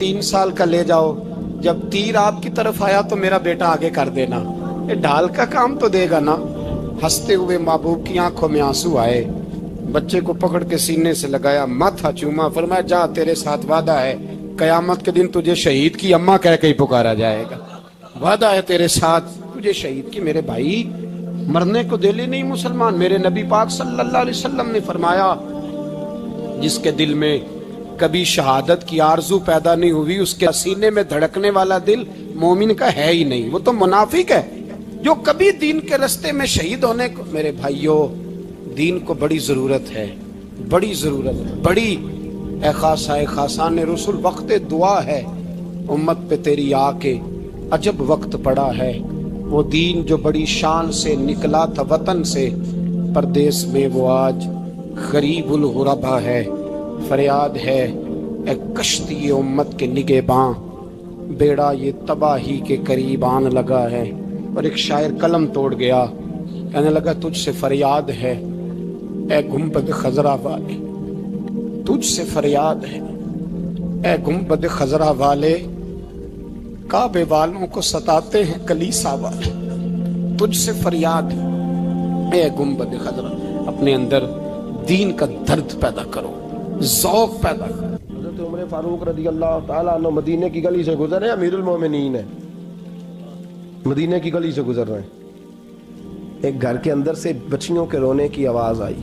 3 سال کا لے جاؤ، جب تیر آپ کی طرف آیا تو میرا بیٹا آگے کر دینا، یہ ڈھال کا کام تو دے گا نا۔ ہنستے ہوئے محبوب کی آنکھوں میں آنسو آئے، بچے کو پکڑ کے سینے سے لگایا، ماتھا چوما، فرمایا جا تیرے ساتھ وعدہ ہے قیامت کے دن تجھے شہید کی اماں کہہ کے ہی پکارا جائے گا، وعدہ ہے تیرے ساتھ تجھے شہید کی۔ میرے بھائی مرنے کو دل ہی نہیں مسلمان۔ میرے نبی پاک صلی اللہ علیہ وسلم نے فرمایا جس کے دل میں کبھی شہادت کی آرزو پیدا نہیں ہوئی، اس کے سینے میں دھڑکنے والا دل مومن کا ہے ہی نہیں، وہ تو منافق ہے۔ جو کبھی دین کے رستے میں شہید ہونے کو، میرے بھائیوں دین کو بڑی ضرورت ہے، بڑی ضرورت ہے، بڑی۔ اے خاصان رسول وقت دعا ہے، امت پہ تیری آ کے عجب وقت پڑا ہے۔ وہ دین جو بڑی شان سے نکلا تھا وطن سے، پردیس میں وہ آج غریب الغربا ہے۔ فریاد ہے اے کشتی امت کے نگہباں، بیڑا یہ تباہی کے قریب آن لگا ہے۔ اور ایک شاعر قلم توڑ گیا، کہنے لگا تجھ سے فریاد ہے اے گنبد خضرا والے، تجھ سے فریاد ہے اے گنبد خضرا والے، کعبے والوں کو ستاتے ہیں کلیسا والے۔ تجھ سے فریاد ہے اے گنبد خضرا۔ اپنے اندر دین کا درد پیدا کرو، ذوق پیدا کرو۔ حضرت عمر فاروق رضی اللہ تعالیٰ عنہ مدینے کی گلی سے گزر رہے ہیں، امیر المومنین ہے، مدینے کی گلی سے گزر رہے ہیں، ایک گھر کے اندر سے بچیوں کے رونے کی آواز آئی،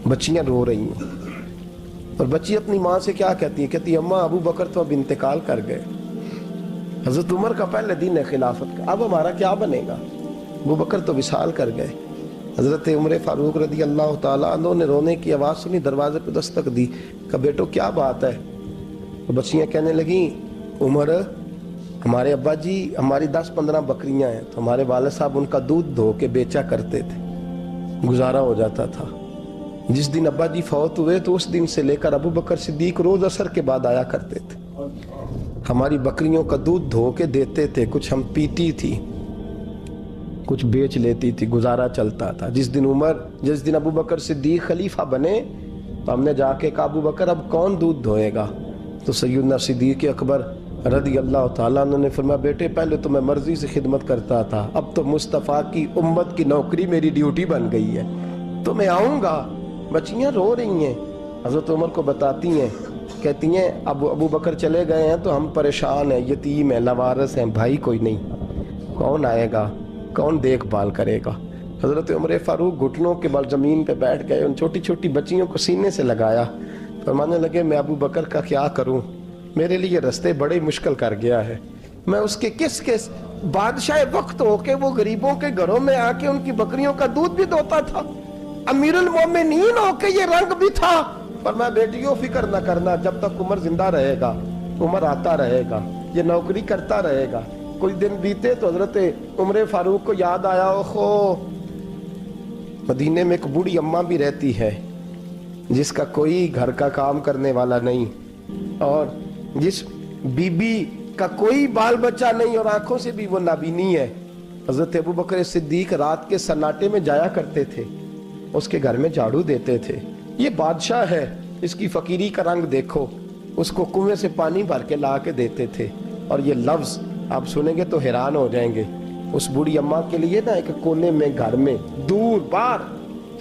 بچیاں رو رہی ہیں، اور بچی اپنی ماں سے کیا کہتی ہے؟ کہتی ہے اماں ابو بکر تو اب انتقال کر گئے، حضرت عمر کا پہلے دن ہے خلافت کا، اب ہمارا کیا بنے گا؟ ابو بکر تو وصال کر گئے۔ حضرت عمر فاروق رضی اللہ تعالیٰ عنہ نے رونے کی آواز سنی، دروازے پہ دستک دی، کہا بیٹو کیا بات ہے؟ تو بچیاں کہنے لگیں عمر ہمارے ابا جی ہماری 10-15 بکریاں ہیں، تو ہمارے والد صاحب ان کا دودھ دھو کے بیچا کرتے تھے، گزارا ہو جاتا تھا۔ جس دن ابا جی فوت ہوئے تو اس دن سے لے کر ابو بکر صدیق روز عصر کے بعد آیا کرتے تھے، ہماری بکریوں کا دودھ دھو کے دیتے تھے، کچھ ہم پیتی تھی، کچھ بیچ لیتی تھی، گزارا چلتا تھا۔ جس دن ابو بکر صدیق خلیفہ بنے تو ہم نے جا کے کہا ابو بکر اب کون دودھ دھوئے گا؟ تو سیدنا صدیق اکبر رضی اللہ تعالیٰ عنہ نے فرمایا بیٹے پہلے تو میں مرضی سے خدمت کرتا تھا، اب تو مصطفیٰ کی امت کی نوکری میری ڈیوٹی بن گئی ہے، تو میں آؤں گا۔ بچیاں رو رہی ہیں، حضرت عمر کو بتاتی ہیں، کہتی ہیں ابو بکر چلے گئے ہیں تو ہم پریشان ہیں، یتیم ہیں، لاوارث ہیں، بھائی کوئی نہیں، کون آئے گا، کون دیکھ بھال کرے گا؟ حضرت عمر فاروق گھٹنوں کے بل زمین پہ بیٹھ گئے، ان چھوٹی چھوٹی بچیوں کو سینے سے لگایا، فرمانے لگے میں ابو بکر کا کیا کروں، میرے لیے رستے بڑے مشکل کر گیا ہے، میں اس کے کس بادشاہ وقت ہو کے وہ غریبوں کے گھروں میں آ کے ان کی بکریوں کا دودھ بھی دوتا تھا، امیر المومنین ہو کے یہ رنگ بھی تھا۔ فرمایا بیٹیوں فکر نہ کرنا، جب تک عمر زندہ رہے گا، عمر آتا رہے گا، یہ نوکری کرتا رہے گا۔ کچھ دن بیتے تو حضرت عمر فاروق کو یاد آیا اوہو مدینے میں ایک بوڑھی اماں بھی رہتی ہے جس کا کوئی گھر کا کام کرنے والا نہیں، اور جس بی بی کا کوئی بال بچہ نہیں، اور آنکھوں سے بھی وہ نابینی ہے۔ حضرت ابو بکر صدیق رات کے سناٹے میں جایا کرتے تھے، اس کے گھر میں جھاڑو دیتے تھے۔ یہ بادشاہ ہے، اس کی فقیری کا رنگ دیکھو، اس کو کنویں سے پانی بھر کے لا کے دیتے تھے۔ اور یہ لفظ آپ سنیں گے تو حیران ہو جائیں گے، اس بوڑھی اماں کے لیے نا ایک کونے میں گھر میں دور بار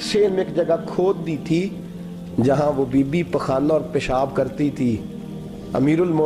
شیر میں ایک جگہ کھود دی تھی جہاں وہ بی بی پخانہ اور پیشاب کرتی تھی۔ امیر المومنین